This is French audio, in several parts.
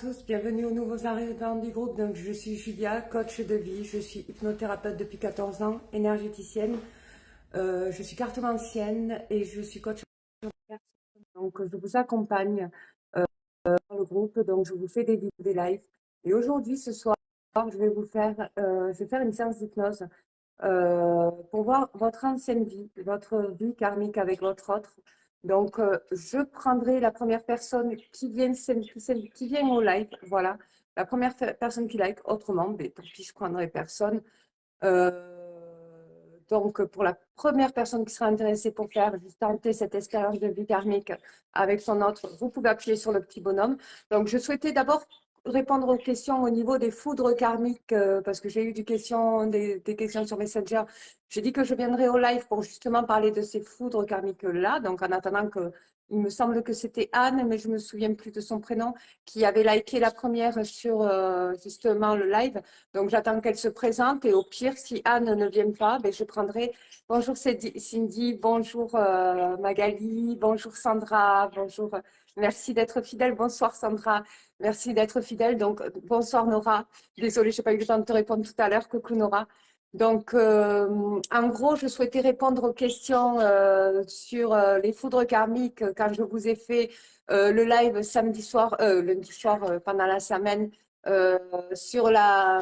tous, bienvenue aux nouveaux arrivants du groupe. Donc, je suis Julia, coach de vie, je suis hypnothérapeute depuis 14 ans, énergéticienne, je suis cartomancienne et je suis coach. Donc, je vous accompagne dans le groupe, donc je vous fais des vidéos, des lives. Et aujourd'hui, ce soir, je vais faire une séance d'hypnose pour voir votre ancienne vie, votre vie karmique avec votre autre. Donc, je prendrai la première personne qui vient au live, voilà, la première personne qui like, autrement, mais tant pis, je prendrai personne. Donc, pour la première personne qui sera intéressée pour faire, juste tenter cette expérience de vie karmique avec son autre, vous pouvez appuyer sur le petit bonhomme. Donc, je souhaitais d'abord répondre aux questions au niveau des foudres karmiques, parce que j'ai eu des questions sur Messenger. J'ai dit que je viendrai au live pour justement parler de ces foudres karmiques-là. Donc, en attendant il me semble que c'était Anne, mais je me souviens plus de son prénom, qui avait liké la première sur justement le live. Donc, j'attends qu'elle se présente et au pire, si Anne ne vient pas, ben, je prendrai. Bonjour Cindy, bonjour Magali, bonjour Sandra, bonjour. Merci d'être fidèle. Bonsoir Sandra, merci d'être fidèle. Donc, bonsoir Nora. Désolée, je n'ai pas eu le temps de te répondre tout à l'heure. Coucou Nora. Donc, en gros, je souhaitais répondre aux questions sur les foudres karmiques quand je vous ai fait le live lundi soir pendant la semaine sur la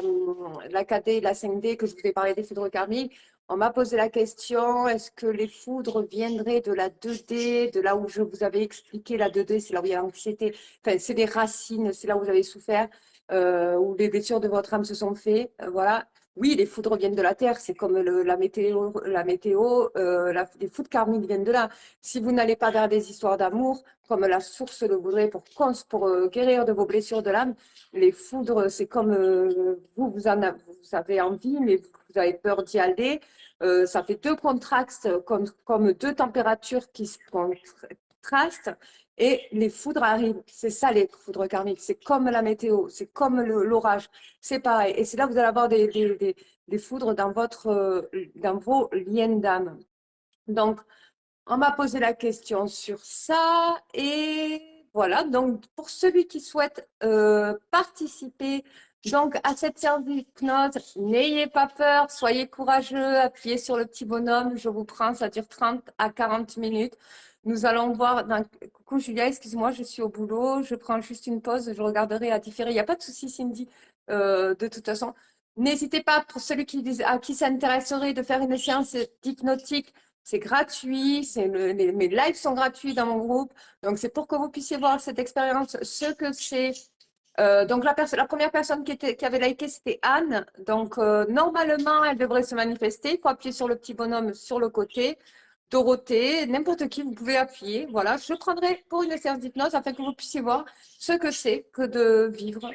KD et la 5D que je vous ai parlé des foudres karmiques. On m'a posé la question, est-ce que les foudres viendraient de la 2D, de là où je vous avais expliqué la 2D, c'est là où il y a l'anxiété, enfin, c'est des racines, c'est là où vous avez souffert, où les blessures de votre âme se sont faites, voilà. Oui, les foudres viennent de la terre, c'est comme la météo, les foudres karmiques viennent de là. Si vous n'allez pas vers des histoires d'amour, comme la source le voudrait pour guérir de vos blessures de l'âme, les foudres, c'est comme vous avez envie, mais vous avez peur d'y aller. Ça fait deux contrastes, comme deux températures qui se contrastent. Et les foudres arrivent, c'est ça les foudres karmiques, c'est comme la météo, c'est comme l'orage, c'est pareil. Et c'est là que vous allez avoir des foudres dans vos liens d'âme. Donc, on m'a posé la question sur ça et voilà. Donc, pour celui qui souhaite participer donc, à cette séance d'hypnose, n'ayez pas peur, soyez courageux, appuyez sur le petit bonhomme, je vous prends, ça dure 30 à 40 minutes. Nous allons voir, coucou Julia, excuse-moi, je suis au boulot, je prends juste une pause, je regarderai à différer. Il n'y a pas de souci Cindy, de toute façon. N'hésitez pas, pour celui à qui s'intéresserait de faire une séance hypnotique, c'est gratuit, mes lives sont gratuits dans mon groupe. Donc, c'est pour que vous puissiez voir cette expérience, ce que c'est. Donc, la première personne qui avait liké, c'était Anne. Donc, normalement, elle devrait se manifester. Il faut appuyer sur le petit bonhomme sur le côté. Dorothée, n'importe qui, vous pouvez appuyer. Voilà, je prendrai pour une séance d'hypnose afin que vous puissiez voir ce que c'est que de vivre,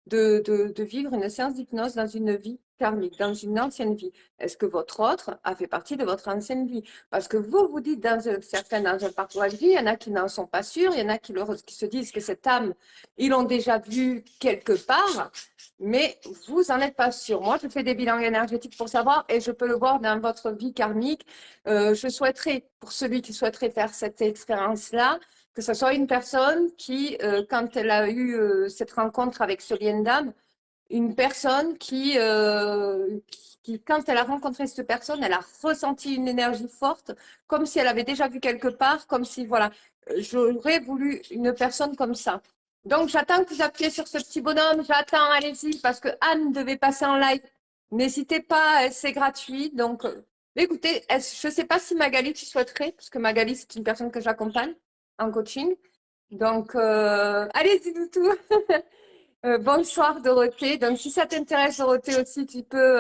de vivre une séance d'hypnose dans une vie karmique, dans une ancienne vie. Est-ce que votre autre a fait partie de votre ancienne vie? Parce que vous dites certains dans un parcours de vie, il y en a qui n'en sont pas sûrs, il y en a qui se disent que cette âme, ils l'ont déjà vue quelque part, mais vous n'en êtes pas sûr. Moi, je fais des bilans énergétiques pour savoir et je peux le voir dans votre vie karmique. Je souhaiterais, pour celui qui souhaiterait faire cette expérience-là, que ce soit une personne qui, quand elle a eu cette rencontre avec ce lien d'âme, une personne qui, quand elle a rencontré cette personne, elle a ressenti une énergie forte, comme si elle avait déjà vu quelque part, comme si, voilà, j'aurais voulu une personne comme ça. Donc, j'attends que vous appuyez sur ce petit bonhomme, j'attends, allez-y, parce que Anne devait passer en live. N'hésitez pas, c'est gratuit. Donc, écoutez, je ne sais pas si Magali, tu souhaiterais, parce que Magali, c'est une personne que j'accompagne en coaching. Donc, allez-y, du tout. Bonsoir Dorothée. Donc, si ça t'intéresse, Dorothée, aussi, tu peux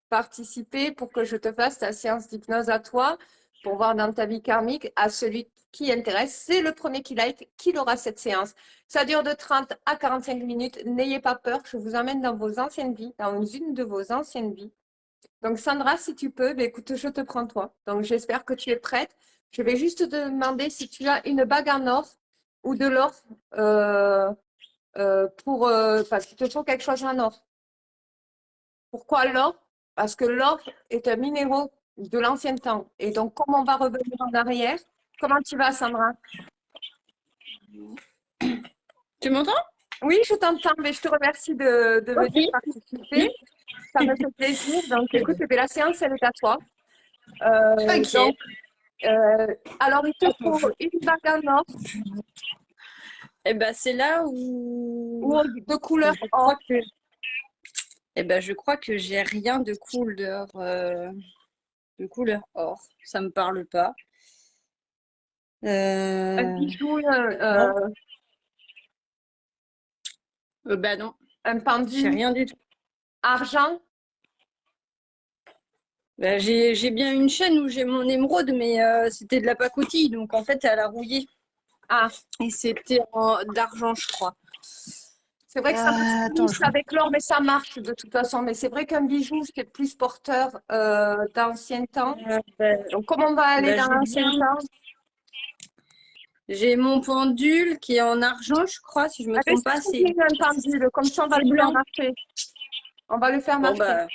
participer pour que je te fasse ta séance d'hypnose à toi, pour voir dans ta vie karmique, à celui qui intéresse. C'est le premier qui like, qui aura cette séance. Ça dure de 30 à 45 minutes. N'ayez pas peur, je vous emmène dans vos anciennes vies, dans une de vos anciennes vies. Donc, Sandra, si tu peux, ben, écoute, je te prends toi. Donc, j'espère que tu es prête. Je vais juste te demander si tu as une bague en or ou de l'or. Parce qu'il te faut quelque chose en or. Pourquoi l'or? Parce que l'or est un minéraux de l'ancien temps. Et donc, comme on va revenir en arrière, comment tu vas, Sandra? Tu m'entends? Oui, je t'entends, mais je te remercie de venir Ok. participer. Ça me fait plaisir. Donc, écoute, eh bien, la séance, elle est à toi. Ok. Donc, alors, il te Attends, faut une bague en or Eh ben, c'est là ou où de couleur je or. crois que, eh ben, je crois que j'ai rien de couleur or. Ça me parle pas. Un Euh, bijou, non. Bah non, un j'ai pendule rien du tout. argent. Bah, j'ai bien une chaîne où j'ai mon émeraude, mais c'était de la pacotille, donc en fait, elle a rouillé. Ah, Et c'était d'argent, je crois. c'est vrai que ça marche Attends, plus avec l'or, mais ça marche de toute façon. Mais c'est vrai qu'un bijou, c'est plus porteur d'ancien temps. bah, Donc, comme on va aller bah, dans l'ancien temps, j'ai mon pendule qui est en argent, je crois, si je me allez, trompe pas, c'est bien un pendule. Comme ça, on va c'est le faire blanc. marcher. On va le faire Bon, marcher. bah,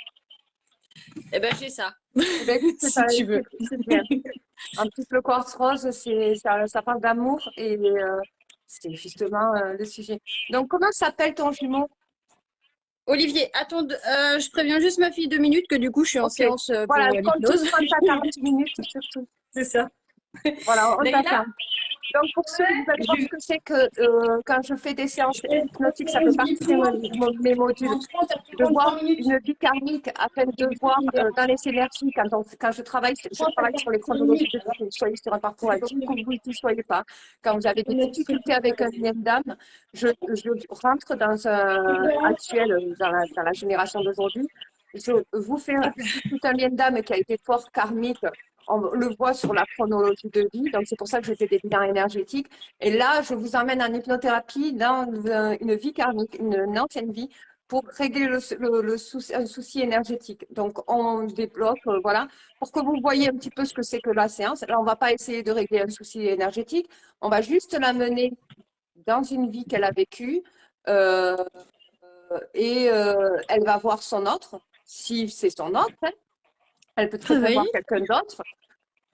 eh ben, j'ai ça, Eh bien, écoute, si tu veux. c'est bien. En plus, le quartz rose, ça parle d'amour et c'est justement le sujet. Donc, comment s'appelle ton jumeau? Olivier, attends, je préviens juste ma fille 2 minutes que du coup, je suis en Ok. séance Voilà, pour compte l'hypnose. 30 à 40 minutes surtout. C'est ça. Voilà, on Leïla, t'attend. Donc, pour ceux, vous allez voir ce que c'est que quand je fais des séances je vais hypnotiques, ça fait partie de mes modules. en 30 à De voir 45 minutes. une vie karmique afin de voir dans les énergies, quand je 30 à travaille sur les 45 chronologies minutes. de vie, que vous soyez sur un parcours actif ou que vous n'y soyez pas. Quand vous avez des difficultés avec un lien d'âme, je rentre dans un actuel, dans la génération d'aujourd'hui. Je vous fais tout un lien d'âme qui a été fort karmique. On le voit sur la chronologie de vie, donc c'est pour ça que je fais des bilans énergétiques. Et là, je vous emmène en hypnothérapie dans une vie karmique, une ancienne vie, pour régler un souci énergétique. Donc, on débloque, voilà, pour que vous voyez un petit peu ce que c'est que la séance. Là, on ne va pas essayer de régler un souci énergétique, on va juste l'amener dans une vie qu'elle a vécue euh, et elle va voir son autre, si c'est son autre, hein. Elle peut très bien Oui. voir quelqu'un d'autre.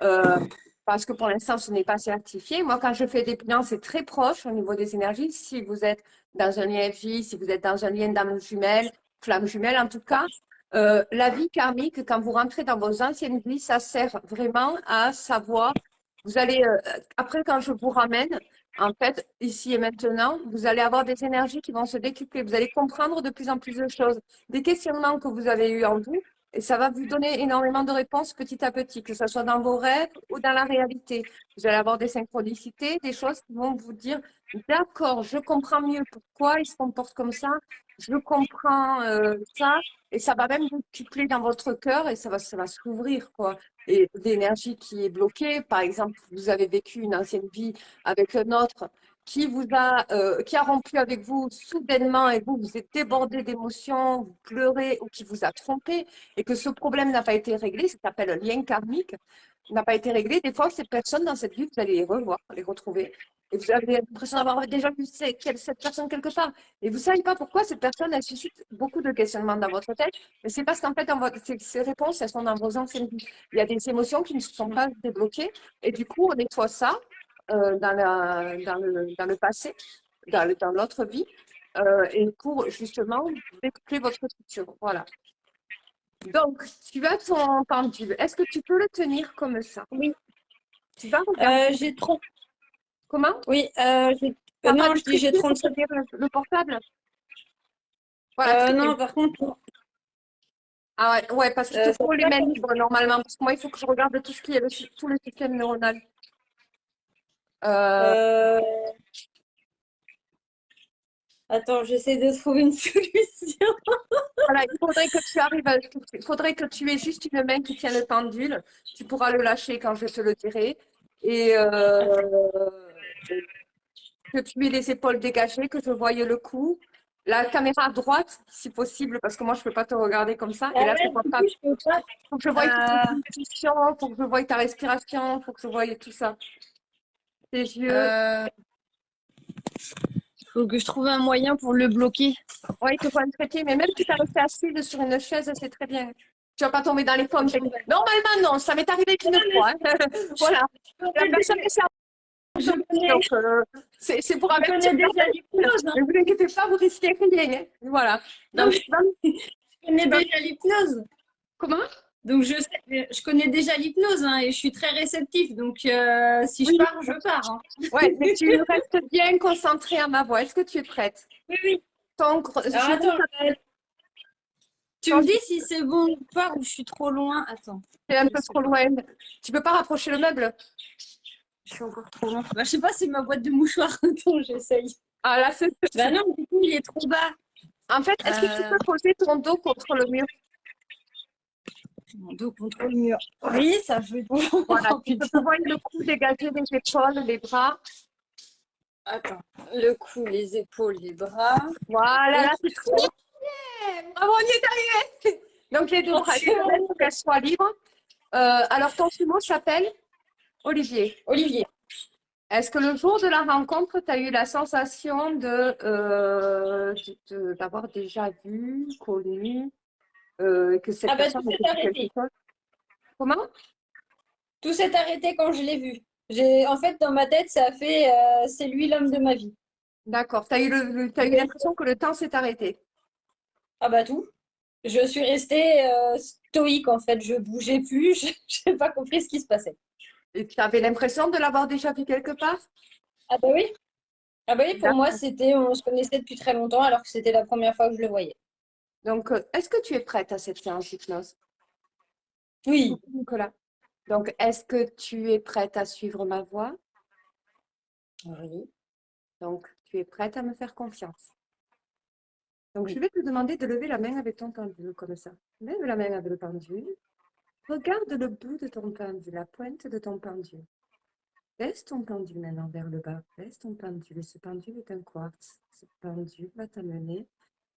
Euh, parce que pour l'instant, ce n'est pas certifié. Moi, quand je fais des bilans, c'est très proche au niveau des énergies. Si vous êtes dans un lien FJ, si vous êtes dans un lien d'âme jumelle, flamme jumelle, en tout cas, la vie karmique, quand vous rentrez dans vos anciennes vies, ça sert vraiment à savoir. Vous allez, après, quand je vous ramène, en fait, ici et maintenant, vous allez avoir des énergies qui vont se décupler. Vous allez comprendre de plus en plus de choses, des questionnements que vous avez eus en vous. Et ça va vous donner énormément de réponses petit à petit, que ce soit dans vos rêves ou dans la réalité. Vous allez avoir des synchronicités, des choses qui vont vous dire, d'accord, je comprends mieux pourquoi il se comporte comme ça, je comprends ça, et ça va même vous cupler dans votre cœur et ça va s'ouvrir, quoi. Et l'énergie qui est bloquée, par exemple, vous avez vécu une ancienne vie avec un autre qui a rompu avec vous soudainement et vous êtes débordé d'émotions, vous pleurez ou qui vous a trompé et que ce problème n'a pas été réglé, ça s'appelle un lien karmique, n'a pas été réglé. Des fois, ces personnes dans cette vie, vous allez les revoir, les retrouver. Et vous avez l'impression d'avoir déjà vu cette personne quelque part. Et vous ne savez pas pourquoi cette personne, elle suscite beaucoup de questionnements dans votre tête. Mais c'est parce qu'en fait, ces réponses, elles sont dans vos anciennes vies. Il y a des émotions qui ne se sont pas débloquées. Et du coup, on nettoie ça dans le passé, dans l'autre vie, et pour justement découper votre structure. Voilà. Donc, tu as ton pendule. Est-ce que tu peux le tenir comme ça? Oui. Tu vas regarder. J'ai 30. Comment? Oui, T'as pas non, de je dis j'ai trépied pour 37. tenir le portable? Voilà, très bien. Non, par contre, Ah ouais, ouais, parce qu'il te ça faut les va. mains libres normalement. Parce que moi, il faut que je regarde tout ce qui est tout le système neuronal. Euh, Euh, Attends, j'essaie de trouver une solution. voilà, il faudrait que tu arrives il faudrait que tu aies juste une main qui tient le pendule. Tu pourras le lâcher quand je te le dirai. Et que tu aies les épaules dégagées, que je voie le cou. La caméra à droite, si possible, parce que moi, je ne peux pas te regarder comme ça. Et Ah là, je ouais, ne vois du pas. coup, je peux pas. Il faut que je voie toutes tes pulsations, il faut que je voie ta respiration, il faut que je voie tout ça. Tes yeux. Faut que je trouve un moyen pour le bloquer. Oui, il te faut un trépied, mais même si tu as resté assise sur une chaise, c'est très bien. Tu ne vas pas tomber dans les pommes. Normalement, non, ça m'est arrivé qu'une fois, hein. Voilà. La personne est Je connais, Donc, c'est pour je avertir. connais déjà l'hypnose, hein. Ne vous inquiétez pas, vous risquez rien, hein. Voilà. Non, Donc, mais je connais déjà l'hypnose. comment? Donc, je connais déjà l'hypnose, hein, et je suis très réceptif. Donc, si je Oui. pars, je pars, hein. Ouais, mais tu restes bien concentré à ma voix. Est-ce que tu es prête? Oui, oui. Alors, Je attends, tu me pense dis que si c'est bon ou pas, ou je suis trop loin. Attends. c'est un peu trop loin. Tu peux pas rapprocher le meuble? Je suis encore trop loin. Bah, je sais pas, c'est ma boîte de mouchoirs. Attends, j'essaye. Ah là, Bah non, du coup, il est trop bas. En fait, est-ce que tu peux poser ton dos contre le mur? Mon dos contre le mur. Oui, ça fait bon. Voilà, Oh, tu peux putain. pouvoir le cou dégager les épaules, les bras. Attends. Le cou, les épaules, les bras. Voilà, Et là, qu'il c'est trop faut. bien. Bravo, on y est arrivé. Donc, les deux Oh, bras, je c'est vais mettre bon. pour qu'elles soient libres. Alors, ton jumeau s'appelle Olivier. Olivier. Est-ce que le jour de la rencontre, tu as eu la sensation d'avoir déjà vu, connu, que cette Ah bah tout personne s'est était quelque arrêté. chose? Comment? Tout s'est arrêté quand je l'ai vu. En fait, dans ma tête, ça a fait c'est lui l'homme de ma vie. D'accord. T'as eu l'impression que le temps s'est arrêté. Ah bah tout. Je suis restée stoïque en fait. Je bougeais plus. Je n'ai pas compris ce qui se passait. Et tu avais l'impression de l'avoir déjà vu quelque part? Ah bah oui. Ah bah oui, pour moi, D'accord. c'était on se connaissait depuis très longtemps alors que c'était la première fois que je le voyais. Donc, est-ce que tu es prête à cette séance d'hypnose? Oui. Coucou, Nicolas. Donc, est-ce que tu es prête à suivre ma voix? Oui. Donc, tu es prête à me faire confiance. Donc, je Oui. vais te demander de lever la main avec ton pendule, comme ça. Lève la main avec le pendule. Regarde le bout de ton pendule, la pointe de ton pendule. Baisse ton pendule maintenant vers le bas. Baisse ton pendule. Ce pendule est un quartz. Ce pendule va t'amener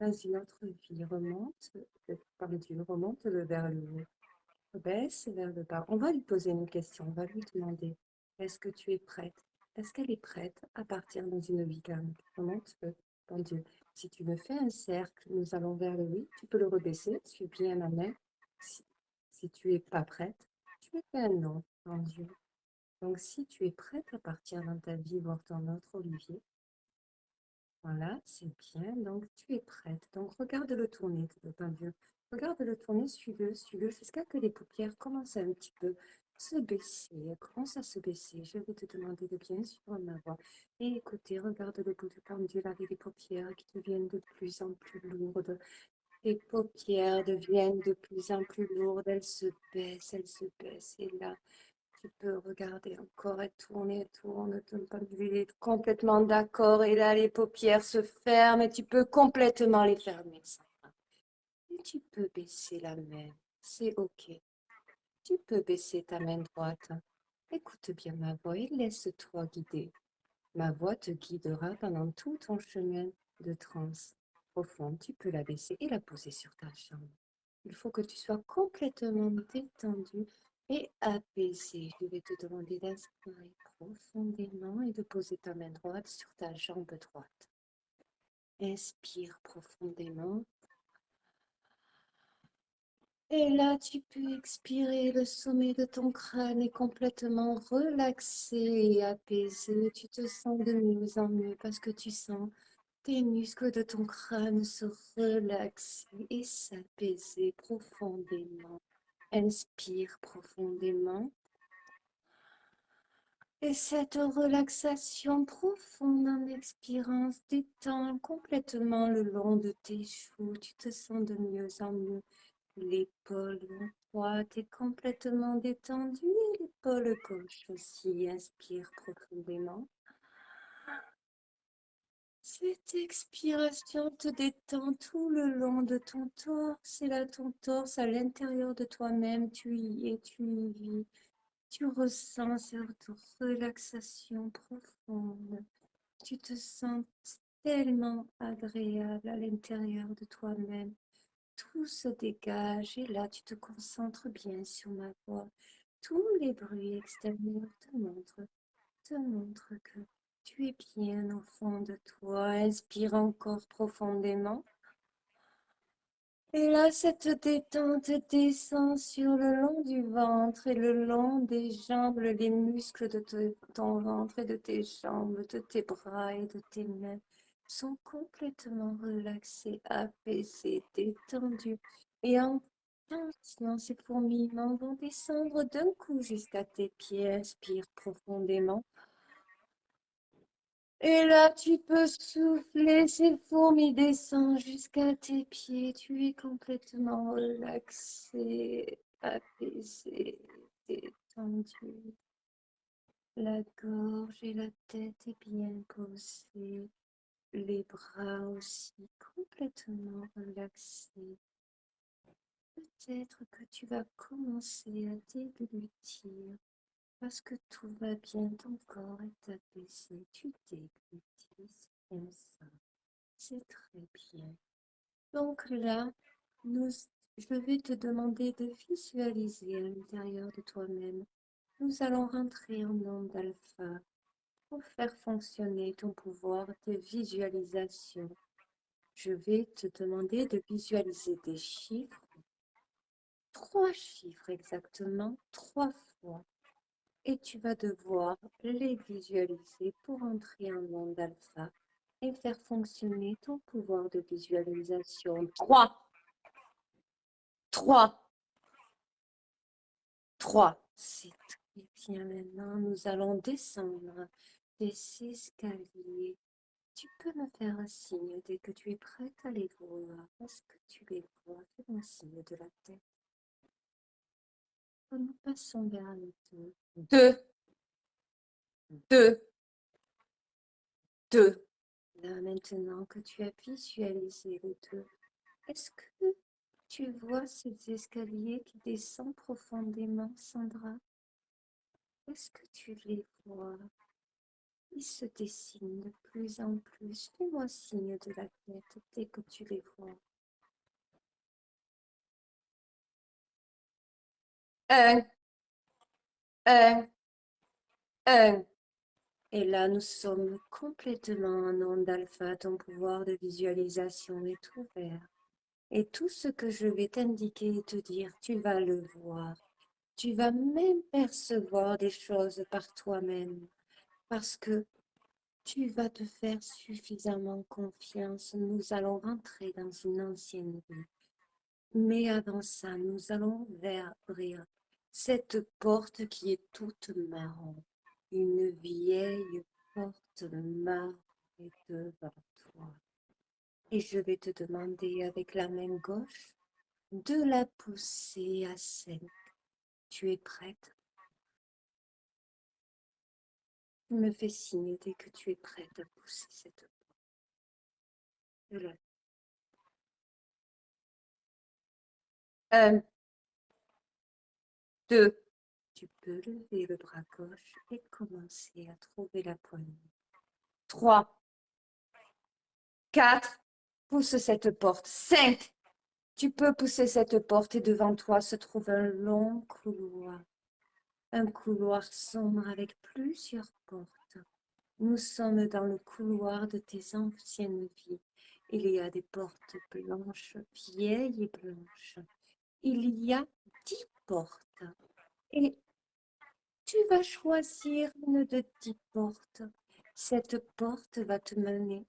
dans une autre vie. Remonte le pendule, remonte-le vers le haut. Baisse vers le bas. On va lui poser une question. On va lui demander, est-ce que tu es prête? Est-ce qu'elle est prête à partir dans une vie karmique? Remonte le pendule. Si tu me fais un cercle, nous allons vers le oui. Tu peux le rebaisser. Suis bien ma main. Si tu n'es pas prête, tu me fais un non, pendule. Donc, si tu es prête à partir dans ta vie, voir ton autre Olivier, voilà, c'est bien. Donc, tu es prête. Donc, regarde le tourner, le pendule. Regarde le tourner, suis-le, suis-le, jusqu'à que les paupières commencent à un petit peu se baisser. Elles commencent à se baisser. Je vais te demander de bien suivre ma voix. Et écoutez, regarde le bout du pendule avec les paupières qui deviennent de plus en plus lourdes. Les paupières deviennent de plus en plus lourdes. Elles se baissent, elles se baissent. Et là, tu peux regarder encore et tourne, ton pendule est complètement d'accord. Et là, les paupières se ferment et tu peux complètement les fermer. Et tu peux baisser la main, c'est OK. Tu peux baisser ta main droite. Écoute bien ma voix et laisse-toi guider. Ma voix te guidera pendant tout ton chemin de transe profonde. Tu peux la baisser et la poser sur ta jambe. Il faut que tu sois complètement détendu et apaisé. Je vais te demander d'inspirer profondément et de poser ta main droite sur ta jambe droite. Inspire profondément. Et là, tu peux expirer. Le sommet de ton crâne est complètement relaxé et apaisé. Tu te sens de mieux en mieux parce que tu sens tes muscles de ton crâne se relaxer et s'apaiser profondément. Inspire profondément. Et cette relaxation profonde en expirant détend complètement le long de tes joues. Tu te sens de mieux en mieux. L'épaule droite est complètement détendue et l'épaule gauche aussi. Inspire profondément. Cette expiration te détend tout le long de ton torse. Et là, ton torse à l'intérieur de toi-même, tu y es, tu y vis. Tu ressens cette relaxation profonde. Tu te sens tellement agréable à l'intérieur de toi-même. Tout se dégage et là, tu te concentres bien sur ma voix. Tous les bruits extérieurs te montrent que tu es bien au fond de toi. Inspire encore profondément. Et là, cette détente descend sur le long du ventre et le long des jambes, les muscles de ton ventre et de tes jambes, de tes bras et de tes mains sont complètement relaxés, apaisés, détendus. Et en maintenant, ces fourmillements vont descendre d'un coup jusqu'à tes pieds. Inspire profondément. Et là, tu peux souffler, ces fourmis descendent jusqu'à tes pieds. Tu es complètement relaxé, apaisé, détendu. La gorge et la tête est bien posée. Les bras aussi complètement relaxés. Peut-être que tu vas commencer à déglutir. Parce que tout va bien, ton corps est apaisé, tu déglutis, c'est bien ça, c'est très bien. Donc là, je vais te demander de visualiser à l'intérieur de toi-même. Nous allons rentrer en onde alpha pour faire fonctionner ton pouvoir de visualisation. Je vais te demander de visualiser des chiffres, 3 chiffres exactement, 3 fois. Et tu vas devoir les visualiser pour entrer en monde alpha et faire fonctionner ton pouvoir de visualisation. 3, 3, 3. C'est très bien. Maintenant, nous allons descendre des escaliers. Tu peux me faire un signe dès que tu es prête à les voir. Est-ce que tu les vois? Fais un signe de la tête. Nous passons vers le 2. 2, 2, 2. Là, maintenant que tu as visualisé le 2, est-ce que tu vois ces escaliers qui descendent profondément, Sandra? Est-ce que tu les vois? Ils se dessinent de plus en plus. Fais-moi signe de la tête dès que tu les vois. 1, 1, 1. Et là, nous sommes complètement en onde alpha. Ton pouvoir de visualisation est ouvert. Et tout ce que je vais t'indiquer et te dire, tu vas le voir. Tu vas même percevoir des choses par toi-même parce que tu vas te faire suffisamment confiance. Nous allons rentrer dans une ancienne vie. Mais avant ça, nous allons ouvrir cette porte qui est toute marron. Une vieille porte marron devant toi. Et je vais te demander avec la main gauche de la pousser à 5. Tu es prête? Tu me fais signe dès que tu es prête à pousser cette porte. Voilà. 1, 2. Tu peux lever le bras gauche et commencer à trouver la poignée. 3, 4. Pousse cette porte. 5. Tu peux pousser cette porte et devant toi se trouve un long couloir. Un couloir sombre avec plusieurs portes. Nous sommes dans le couloir de tes anciennes vies. Il y a des portes blanches, vieilles et blanches. Il y a 10 portes. Et tu vas choisir une de 10 portes. Cette porte va te mener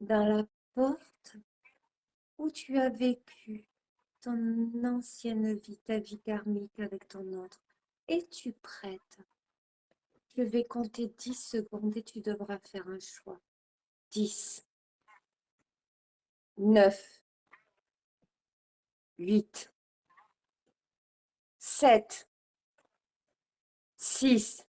dans la porte où tu as vécu ton ancienne vie, ta vie karmique avec ton autre. Es-tu prête? Je vais compter 10 secondes et tu devras faire un choix. 10, 9, 8, 7, 6.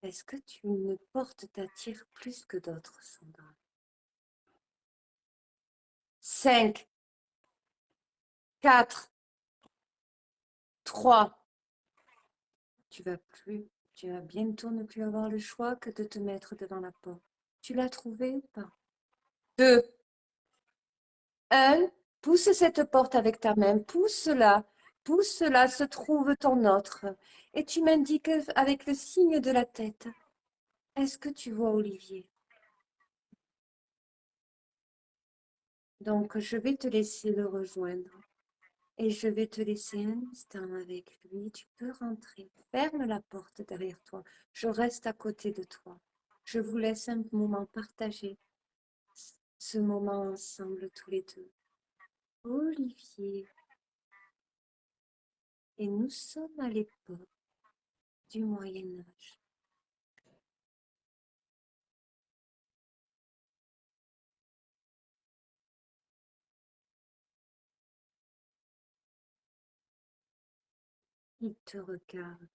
Est-ce que une porte t'attire plus que d'autres, Sandra? 5, 4, 3. Tu vas bientôt ne plus avoir le choix que de te mettre devant la porte. Tu l'as trouvée ou pas? 2, 1. Pousse cette porte avec ta main. Pousse-la. Pousse-la, se trouve ton autre. Et tu m'indiques avec le signe de la tête. Est-ce que tu vois Olivier? Donc, je vais te laisser le rejoindre et je vais te laisser un instant avec lui. Tu peux rentrer. Ferme la porte derrière toi. Je reste à côté de toi. Je vous laisse un moment partager ce moment ensemble tous les deux. Olivier, et nous sommes à l'époque du Moyen Âge. Il te regarde.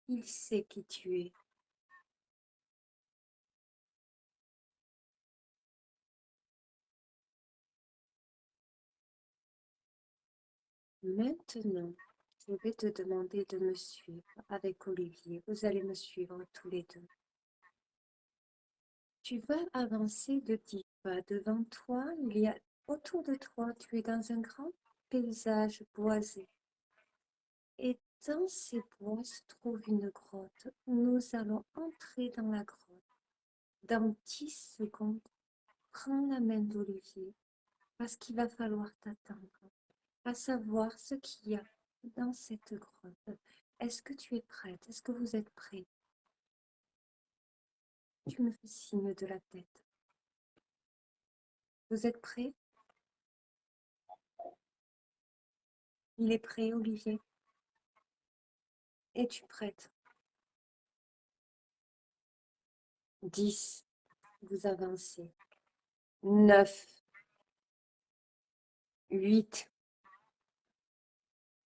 Il sait qui tu es. Maintenant, je vais te demander de me suivre avec Olivier. Vous allez me suivre tous les deux. Tu vas avancer de 10 pas. Devant toi, il y a autour de toi, tu es dans un grand paysage boisé. Et dans ces bois se trouve une grotte. Nous allons entrer dans la grotte. Dans 10 secondes, prends la main d'Olivier parce qu'il va falloir t'attendre à savoir ce qu'il y a dans cette grotte. Est-ce que tu es prête? Est-ce que vous êtes prêts? Tu me fais signe de la tête. Vous êtes prêts? Il est prêt, Olivier? Es-tu prête? 10, vous avancez. 9, 8,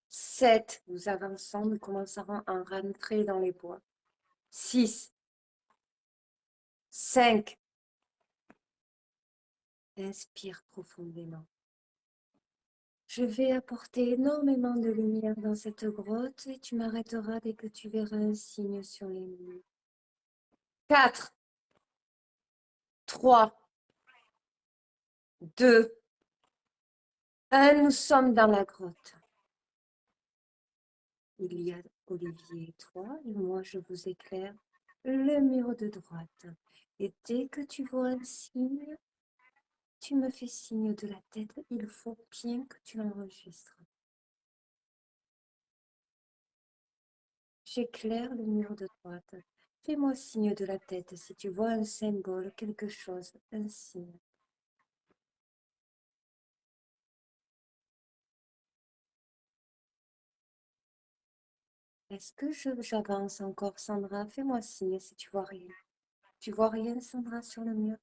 7, nous avançons, nous commencerons à rentrer dans les bois. 6, 5, inspire profondément. Je vais apporter énormément de lumière dans cette grotte et tu m'arrêteras dès que tu verras un signe sur les murs. 4, 3, 2, 1, nous sommes dans la grotte. Il y a Olivier et toi, et moi je vous éclaire le mur de droite. Et dès que tu vois un signe, tu me fais signe de la tête. Il faut bien que tu l'enregistres. J'éclaire le mur de droite. Fais-moi signe de la tête si tu vois un symbole, quelque chose, un signe. Est-ce que j'avance encore, Sandra? Fais-moi signe si tu vois rien. Tu vois rien, Sandra, sur le mur?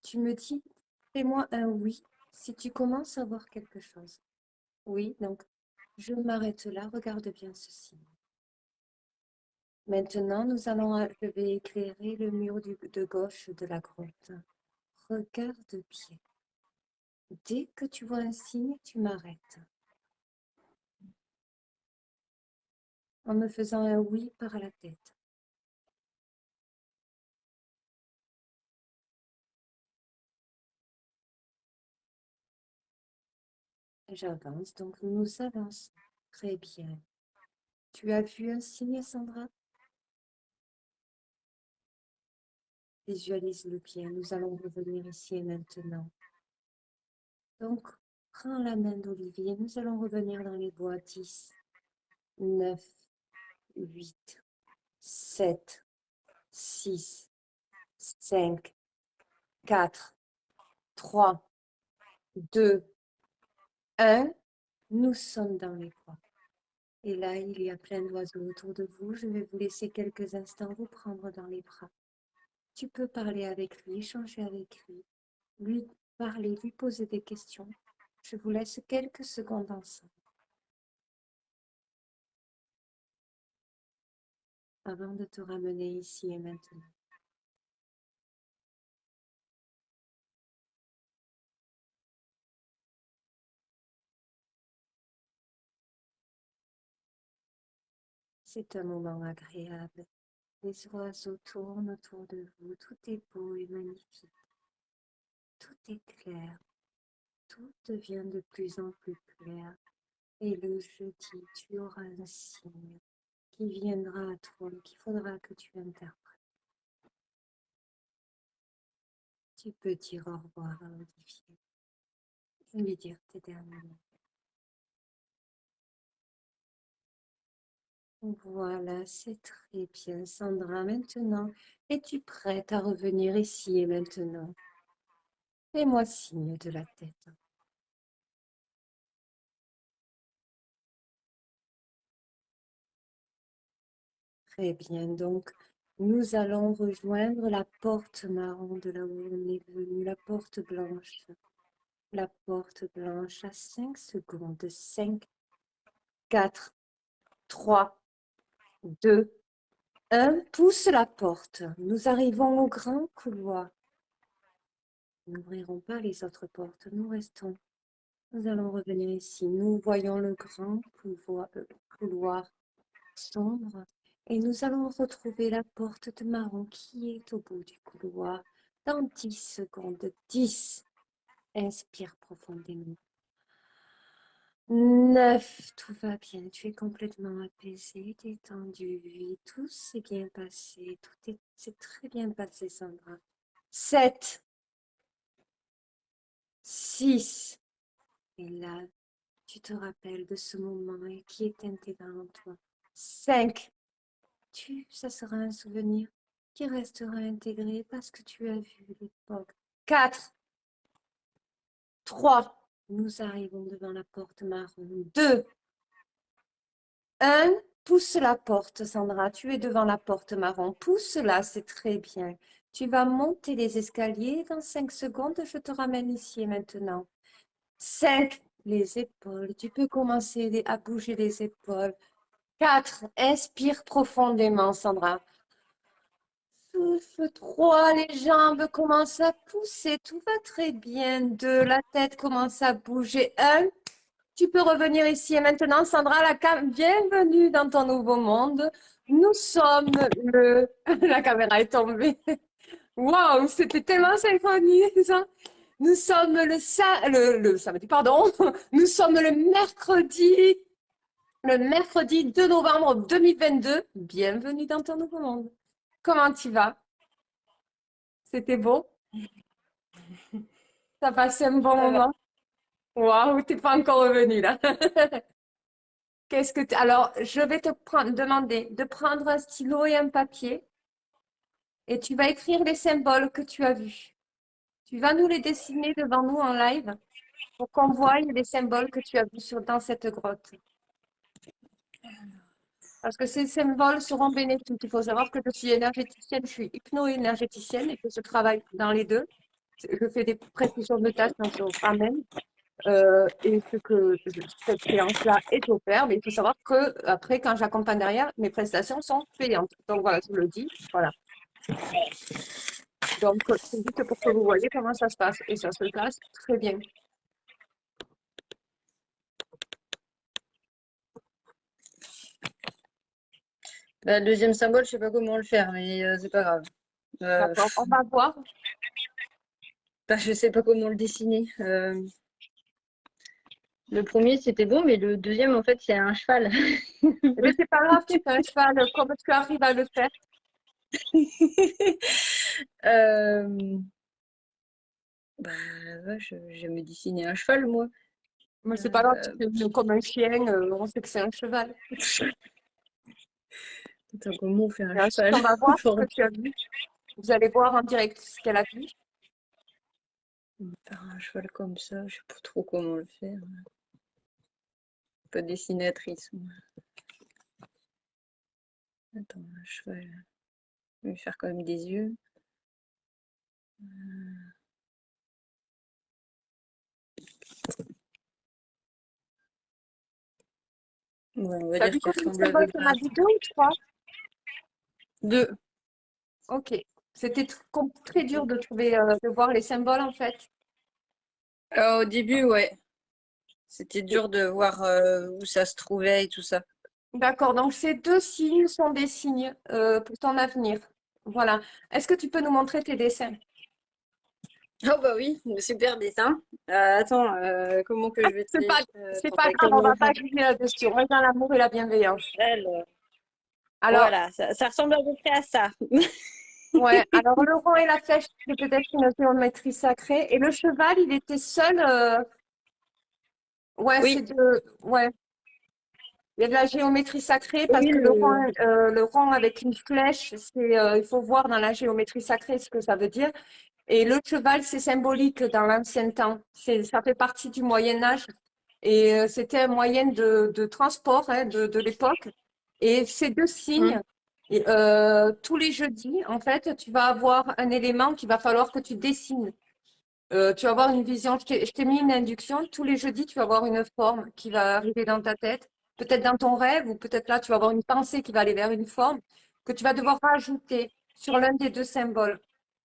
Tu me dis, fais-moi un oui si tu commences à voir quelque chose. Oui, donc je m'arrête là, regarde bien ceci. Maintenant, je vais éclairer le mur de gauche de la grotte. Regarde bien. Dès que tu vois un signe, tu m'arrêtes. En me faisant un oui par la tête. J'avance, donc nous avançons. Très bien. Tu as vu un signe, Sandra? Visualise-le bien. Nous allons revenir ici et maintenant. Donc, prends la main d'Olivier. Nous allons revenir dans les bois. 10, 9, 8, 7, 6, 5, 4, 3, 2, 1. Nous sommes dans les bois. Et là, il y a plein d'oiseaux autour de vous. Je vais vous laisser quelques instants vous prendre dans les bras. Tu peux parler avec lui, échanger avec lui, lui parler, lui poser des questions. Je vous laisse quelques secondes ensemble avant de te ramener ici et maintenant. C'est un moment agréable. Les oiseaux tournent autour de vous. Tout est beau et magnifique. Tout est clair. Tout devient de plus en plus clair. Et le jeudi, tu auras un signe qui viendra à toi, qu'il faudra que tu interprètes. Tu peux dire au revoir à Olivier. Lui dire tes derniers mots. Voilà, c'est très bien, Sandra. Maintenant, es-tu prête à revenir ici et maintenant? Fais-moi signe de la tête. Très bien, donc nous allons rejoindre la porte marron de là où on est venu, la porte blanche. La porte blanche à 5 secondes. 5, 4, 3, 2, 1. Pousse la porte. Nous arrivons au grand couloir. Nous n'ouvrirons pas les autres portes. Nous restons. Nous allons revenir ici. Nous voyons le grand couloir sombre et nous allons retrouver la porte de marron qui est au bout du couloir dans 10 secondes. 10. Inspire profondément. 9. Tout va bien. Tu es complètement apaisé, détendu. Oui, tout s'est bien passé. C'est très bien passé, Sandra. 7. 6. Et là, tu te rappelles de ce moment et qui est intégrant en toi. 5. Ça sera un souvenir qui restera intégré parce que tu as vu l'époque. 4. 3. Nous arrivons devant la porte marron. 2. 1. Pousse la porte, Sandra. Tu es devant la porte marron. Pousse-la, c'est très bien. Tu vas monter les escaliers. Dans 5 secondes, je te ramène ici et maintenant. 5. Les épaules. Tu peux commencer à bouger les épaules. 4. Inspire profondément, Sandra. Souffle. 3. Les jambes commencent à pousser. Tout va très bien. 2. La tête commence à bouger. 1. Tu peux revenir ici et maintenant, Sandra. Bienvenue dans ton nouveau monde. Nous sommes le... La caméra est tombée. Waouh, c'était tellement synchronisé, ça. Nous sommes le samedi, pardon. Nous sommes le mercredi 2 novembre 2022. Bienvenue dans ton nouveau monde. Comment tu vas? C'était beau? T'as passé un bon Ça va. moment? Waouh, t'es pas encore revenu là. Alors, je vais te demander de prendre un stylo et un papier et tu vas écrire les symboles que tu as vus. Tu vas nous les dessiner devant nous en live pour qu'on voie les symboles que tu as vus dans cette grotte. Parce que ces symboles seront bénéfiques. Il faut savoir que je suis énergéticienne, je suis hypno-énergéticienne et que je travaille dans les deux. Je fais des précisions de tâches dans ce ramène. Et cette séance-là est offerte, mais il faut savoir que après, quand j'accompagne derrière, mes prestations sont payantes. Donc voilà, je le dis. Voilà. Donc, c'est juste pour que vous voyez comment ça se passe. Et ça se passe très bien. Bah, le deuxième symbole, je sais pas comment le faire, mais c'est pas grave. D'accord, on va voir. Bah, je sais pas comment le dessiner. Le premier, c'était bon, mais le deuxième, en fait, c'est un cheval. Mais c'est pas grave, tu fais un cheval comme tu arrives à le faire. Bah, ouais, je me dessinais un cheval, moi. Mais c'est pas grave, tu fais comme un chien, on sait que c'est un cheval. Attends, comment on fait un Et ensuite, cheval? on va voir ce que tu as vu. Vous allez voir en direct ce qu'elle a vu. Faire un cheval comme ça, je sais pas trop comment le faire. Pas dessinatrice, moi. Attends, un cheval. Je vais faire quand même des yeux. Ouais, on va Tu as dire vu qu'il combien de ressemble à symboles? Tu en as vu 2 ou 3? deux. Ok. C'était très dur de trouver, de voir les symboles en fait. Au début, ouais. C'était dur de voir où ça se trouvait et tout ça. D'accord, donc ces 2 signes sont des signes pour ton avenir. Voilà. Est-ce que tu peux nous montrer tes dessins? Oh bah oui, super dessin. Attends, comment que je vais te C'est les... pas, c'est attends, pas avec grave, quel on va ordre? pas juger là-dessus. On reste dans l'amour et la bienveillance. Alors, Alors, voilà, ça ressemble à peu près à ça. Ouais, alors le rond et la flèche, c'est peut-être une géométrie sacrée. Et le cheval, il était seul. Ouais, Oui, ouais. Il y a de la géométrie sacrée parce oui, que le rond avec une flèche, il faut voir dans la géométrie sacrée ce que ça veut dire. Et le cheval, c'est symbolique dans l'ancien temps. Ça fait partie du Moyen Âge. Et c'était un moyen de transport hein, de l'époque. Et ces deux signes, hum, tous les jeudis, en fait, tu vas avoir un élément qu'il va falloir que tu dessines. Tu vas avoir une vision. Je t'ai mis une induction. Tous les jeudis, tu vas avoir une forme qui va arriver dans ta tête. Peut-être dans ton rêve ou peut-être là, tu vas avoir une pensée qui va aller vers une forme que tu vas devoir rajouter sur l'un des deux symboles.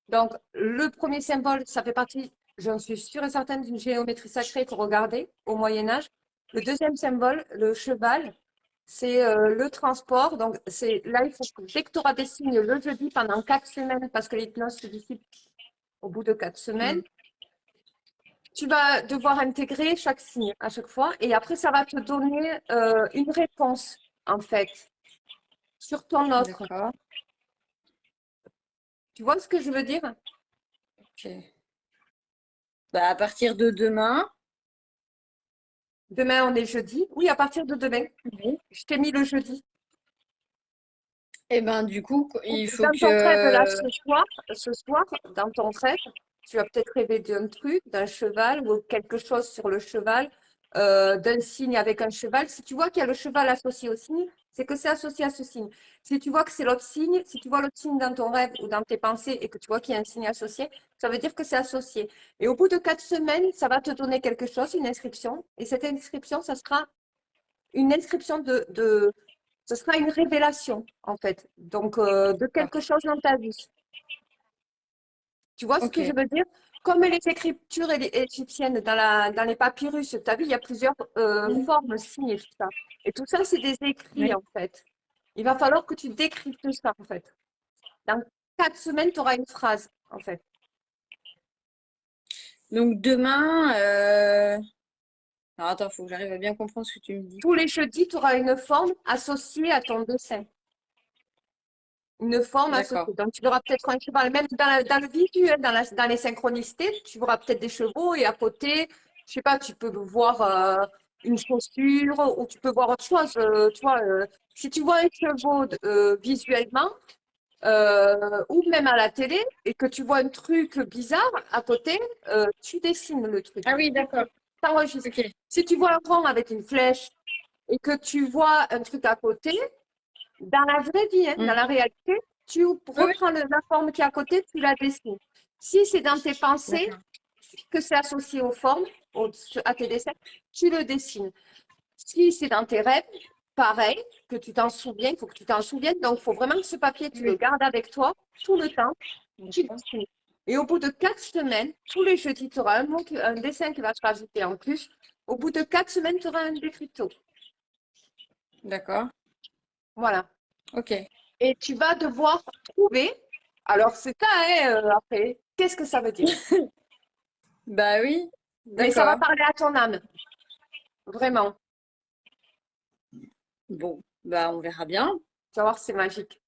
Donc, le premier symbole, ça fait partie, j'en suis sûre et certaine, d'une géométrie sacrée pour regarder au Moyen Âge. Le deuxième symbole, le cheval, c'est le transport. Donc, là, il faut que dès que tu auras des signes le jeudi pendant 4 semaines, parce que l'hypnose se dissipe au bout de 4 semaines, hum. tu vas devoir intégrer chaque signe à chaque fois. Et après, ça va te donner une réponse, en fait, sur ton offre. D'accord. Tu vois ce que je veux dire? Ok. Bah, à partir de demain. Demain, on est jeudi. Oui, à partir de demain. Oui. Je t'ai mis le jeudi. Et ben du coup, il faut Dans ton rêve, là, que. ce soir, dans ton rêve, tu vas peut-être rêver d'un truc, d'un cheval ou quelque chose sur le cheval, d'un signe avec un cheval. Si tu vois qu'il y a le cheval associé au signe, c'est que c'est associé à ce signe. Si tu vois que c'est l'autre signe, si tu vois l'autre signe dans ton rêve ou dans tes pensées et que tu vois qu'il y a un signe associé, ça veut dire que c'est associé. Et au bout de 4 semaines, ça va te donner quelque chose, une inscription. Et cette inscription, ça sera une inscription ce sera une révélation, en fait, donc de D'accord. quelque chose dans ta vie. Tu vois ce que je Ok. veux dire? Comme les écritures égyptiennes dans les papyrus, tu as vu, il y a plusieurs Mhm. formes, signes et tout ça. Et tout ça, c'est des écrits, Oui. en fait. Il va falloir que tu décryptes tout ça, en fait. Dans 4 semaines, tu auras une phrase, en fait. Donc demain, alors attends, faut que j'arrive à bien comprendre ce que tu me dis. Tous les jeudis, tu auras une forme associée à ton dessin. Une forme D'accord. associée. Donc, tu verras peut-être un cheval, même dans le visuel, dans les synchronicités, tu verras peut-être des chevaux et à côté, je sais pas, tu peux voir une chaussure ou tu peux voir autre chose. Tu vois, si tu vois un cheval visuellement ou même à la télé et que tu vois un truc bizarre à côté, tu dessines le truc. Ah oui, d'accord. T'enregistres. Ok. Si tu vois un rond avec une flèche et que tu vois un truc à côté, dans la vraie vie, hein, dans Mm. la réalité, tu Oui, oui. reprends la forme qui est à côté, tu la dessines. Si c'est dans tes pensées, D'accord. que c'est associé aux formes, à tes dessins, tu le dessines. Si c'est dans tes rêves, pareil, que tu t'en souviens, il faut que tu t'en souviennes. Donc, il faut vraiment que ce papier, tu le Oui. gardes avec toi tout le temps. Tu D'accord. dessines. Et au bout de 4 semaines, tous les jeudis, tu auras un dessin qui va se rajouter en plus. Au bout de 4 semaines, tu auras un décrypto. D'accord. Voilà. Ok. Et tu vas devoir trouver. Alors, c'est ça, hein, après. Qu'est-ce que ça veut dire? Bah oui. Mais ça va D'accord. parler à ton âme, vraiment. Bon, bah on verra bien. Tu vas voir, c'est magique.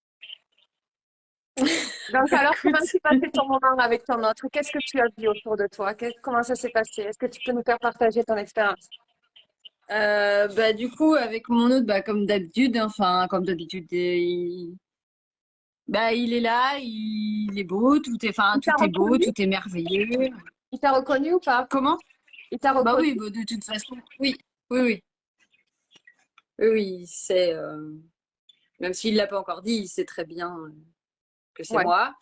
Donc, Bah, alors, comment écoute. s'est passé ton moment avec ton autre? Qu'est-ce que tu as vu autour de toi? Comment ça s'est passé? Est-ce que tu peux nous faire partager ton expérience? Bah du coup avec mon autre bah comme d'habitude enfin comme d'habitude bah il est là il est beau Il tout t'a est beau reconnu? tout est merveilleux. Il t'a reconnu ou pas? Comment? Il t'a Bah reconnu? oui bah, de toute façon oui oui oui oui oui c'est même s'il l'a pas encore dit il sait très bien que c'est Ouais. moi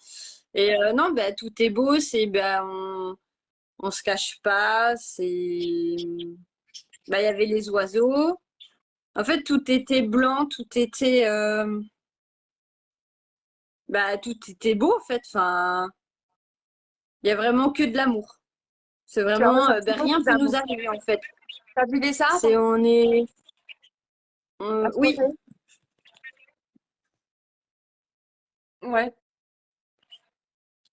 et non bah tout est beau c'est bah on se cache pas c'est bah il y avait les oiseaux en fait tout était blanc tout était bah tout était beau en fait. Enfin, il y a vraiment que de l'amour. C'est Tu as vraiment, ressenti bah, beaucoup rien peut nous d'amour. arriver en fait. Tu as vu les arbres C'est on est, à ce oui, côté? Ouais.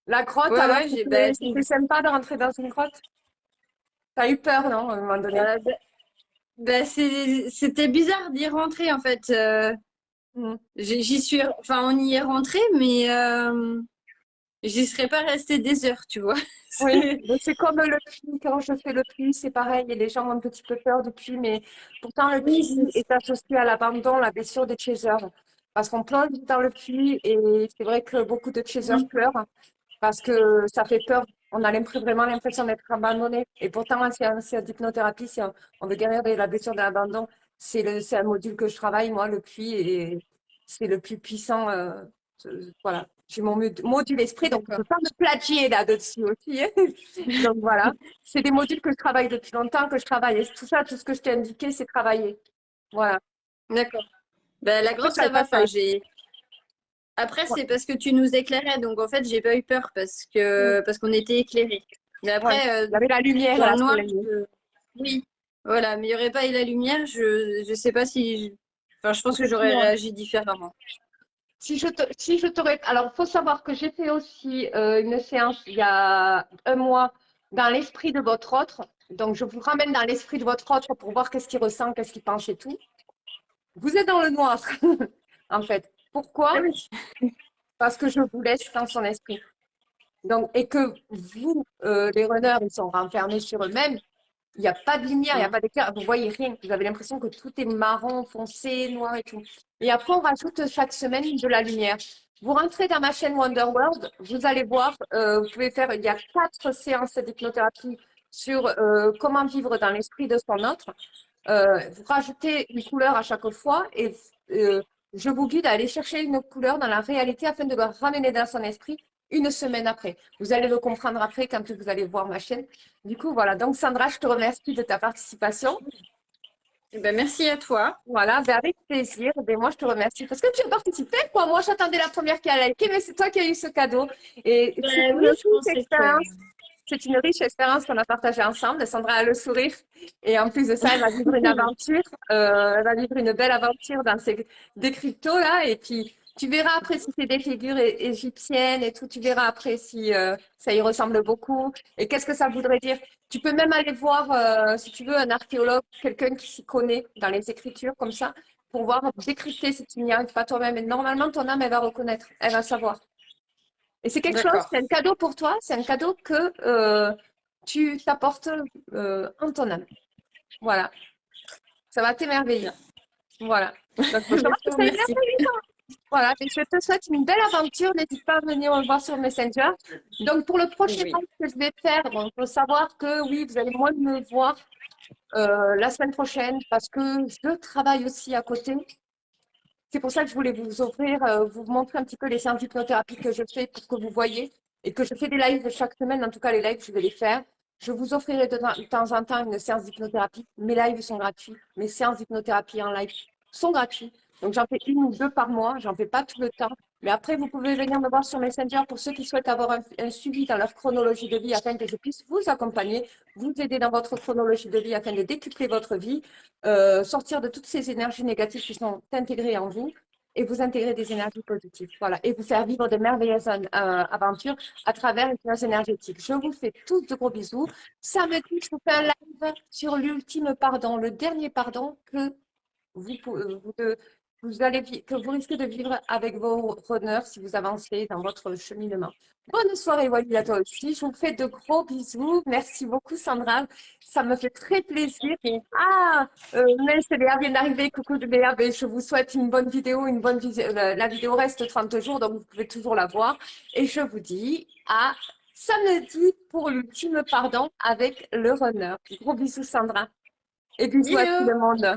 La grotte, ouais alors, ouais, j'ai bah, c'était sympa de rentrer dans une grotte? T'as eu peur, non, à un moment donné? c'était bizarre d'y rentrer en fait. Hmm. J'y suis, enfin on y est rentré, mais j'y serais pas restée des heures, tu vois. Oui, mais c'est comme le puits. Quand je fais le puits, c'est pareil. Et les gens ont un petit peu peur du puits, mais pourtant le Oui, puits est associé à l'abandon, la blessure des chasers. Parce qu'on plonge dans le puits et c'est vrai que beaucoup de chasers pleurent parce que ça fait peur. On a vraiment l'impression d'être abandonné. Et pourtant, c'est d'hypnothérapie, si on veut guérir de la blessure de l'abandon, c'est un module que je travaille, moi, le puits, et c'est le plus puissant. Voilà. J'ai mon module esprit, donc je ne d'accord, peux pas me plagier là-dessus aussi, hein. Donc voilà, c'est des modules que je travaille depuis longtemps, que je travaille. Et tout ça, tout ce que je t'ai indiqué, c'est travaillé. Voilà. d'accord. Ben, la Après, grosse, ça va. ça. Enfin, après, c'est parce que tu nous éclairais, donc en fait, j'ai pas eu peur parce qu'on était éclairés. Mais Ouais. après, Il y avait la lumière dans là le sur noir, les yeux. oui, voilà. Mais il n'y aurait pas eu la lumière, je sais pas si, enfin, je pense que j'aurais Effectivement. réagi différemment. Si je t'aurais. Alors, il faut savoir que j'ai fait aussi une séance il y a un mois dans l'esprit de votre autre. Donc, je vous ramène dans l'esprit de votre autre pour voir qu'est-ce qu'il ressent, qu'est-ce qu'il pense et tout. Vous êtes dans le noir, en fait. Ah Pourquoi? oui, Parce que je vous laisse dans son esprit. Donc, et que vous, les runners, ils sont renfermés sur eux-mêmes. Il n'y a pas de lumière, il n'y a hein, pas d'éclair. Vous voyez rien. Vous avez l'impression que tout est marron, foncé, noir et tout. Et après, on rajoute chaque semaine de la lumière. Vous rentrez dans ma chaîne Wonderworld, vous allez voir, vous pouvez faire, il y a 4 séances d'hypnothérapie sur comment vivre dans l'esprit de son autre. Vous rajoutez une couleur à chaque fois et je vous guide à aller chercher une couleur dans la réalité afin de le ramener dans son esprit une semaine après. Vous allez le comprendre après quand vous allez voir ma chaîne. Du coup, voilà. Donc, Sandra, je te remercie de ta participation. eh ben, merci à toi. Voilà, ben avec plaisir. Ben moi, je te remercie parce que tu as participé, quoi. Moi, j'attendais la première qui a liké, mais c'est toi qui as eu ce cadeau. Et c'est Ben une oui, je riche pensais que. expérience. C'est une riche expérience qu'on a partagée ensemble. Sandra a le sourire. Et en plus de ça, elle va vivre une aventure. Elle va vivre une belle aventure dans ces des cryptos-là. Et puis, tu verras après si c'est des figures égyptiennes et tout. Tu verras après si ça y ressemble beaucoup. Et qu'est-ce que ça voudrait dire? Tu peux même aller voir, si tu veux, un archéologue, quelqu'un qui s'y connaît dans les écritures, comme ça, pour voir, décrypter si tu n'y arrives pas toi-même. Et normalement, ton âme, elle va reconnaître, elle va savoir. Et c'est quelque chose, D'accord. c'est un cadeau pour toi, c'est un cadeau que tu t'apportes en ton âme. Voilà, ça va t'émerveiller. Voilà. Donc, je Ben, vois je que te ça remercie. émerveille. Voilà, et je te souhaite une belle aventure. N'hésite pas à venir me voir sur Messenger. Donc, pour le prochain Oui. live que je vais faire, bon, il faut savoir que oui, vous allez moins me voir la semaine prochaine parce que je travaille aussi à côté. C'est pour ça que je voulais vous offrir, vous montrer un petit peu les séances d'hypnothérapie que je fais pour que vous voyez et que je fais des lives chaque semaine. En tout cas, les lives, je vais les faire. Je vous offrirai de temps en temps une séance d'hypnothérapie. Mes lives sont gratuits. Mes séances d'hypnothérapie en live sont gratuits. Donc, j'en fais une ou deux par mois. J'en fais pas tout le temps. Mais après, vous pouvez venir me voir sur Messenger pour ceux qui souhaitent avoir un suivi dans leur chronologie de vie afin que je puisse vous accompagner, vous aider dans votre chronologie de vie afin de décupler votre vie, sortir de toutes ces énergies négatives qui sont intégrées en vous et vous intégrer des énergies positives. Voilà. Et vous faire vivre de merveilleuses aventures à travers les plans énergétiques. Je vous fais tous de gros bisous. Samedi, je vous fais un live sur l'ultime pardon, le dernier pardon que vous, que vous risquez de vivre avec vos runners si vous avancez dans votre cheminement. Bonne soirée, Walid, à toi aussi. Je vous fais de gros bisous. Merci beaucoup, Sandra. Ça me fait très plaisir. Ok. Ah, mais c'est Léa vient d'arriver. Coucou de Léa. Ben, je vous souhaite une bonne vidéo, une bonne vidéo. La vidéo reste 30 jours, donc vous pouvez toujours la voir. Et je vous dis à samedi pour l'ultime pardon avec le runner. Gros bisous, Sandra. Et bisous à tout Bisous. le monde.